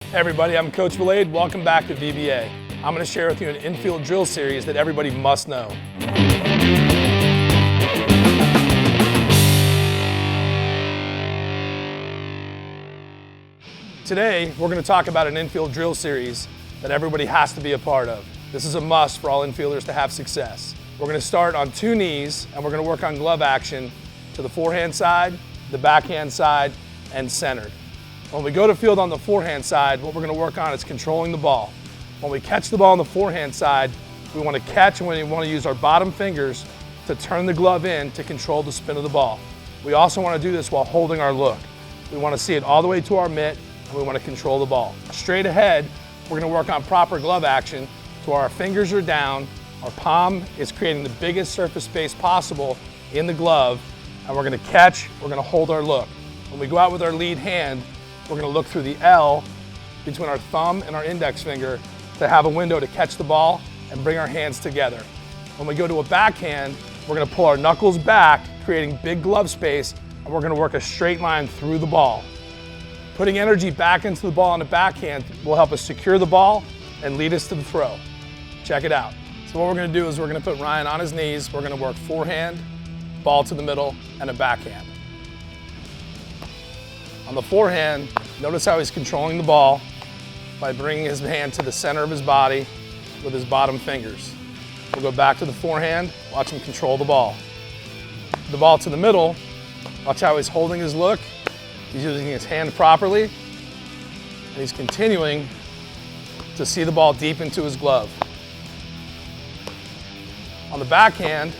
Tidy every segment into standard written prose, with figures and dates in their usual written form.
Hey everybody, I'm Coach Vilade. Welcome back to VBA. I'm going to share with you an Infield Drill Series that everybody must know. Today, we're going to talk about an Infield Drill Series that everybody has to be a part of. This is a must for all infielders to have success. We're going to start on two knees and we're going to work on glove action to the forehand side, the backhand side, and centered. When we go to field on the forehand side, what we're going to work on is controlling the ball. When we catch the ball on the forehand side, we want to catch and we want to use our bottom fingers to turn the glove in to control the spin of the ball. We also want to do this while holding our look. We want to see it all the way to our mitt and we want to control the ball. Straight ahead, we're going to work on proper glove action to where our fingers are down, our palm is creating the biggest surface space possible in the glove, and we're going to catch, we're going to hold our look. When we go out with our lead hand, we're going to look through the L between our thumb and our index finger to have a window to catch the ball and bring our hands together. When we go to a backhand, we're going to pull our knuckles back, creating big glove space, and we're going to work a straight line through the ball. Putting energy back into the ball on the backhand will help us secure the ball and lead us to the throw. Check it out. So what we're going to do is we're going to put Ryan on his knees. We're going to work forehand, ball to the middle, and a backhand. On the forehand, notice how he's controlling the ball by bringing his hand to the center of his body with his bottom fingers. We'll go back to the forehand, watch him control the ball. The ball to the middle, watch how he's holding his look. He's using his hand properly, and he's continuing to see the ball deep into his glove. On the backhand,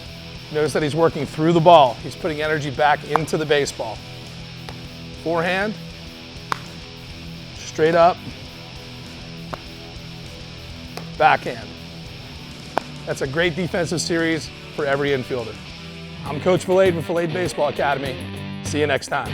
notice that he's working through the ball. He's putting energy back into the baseball. Forehand, straight up, backhand. That's a great defensive series for every infielder. I'm Coach Vilade with Vilade Baseball Academy. See you next time.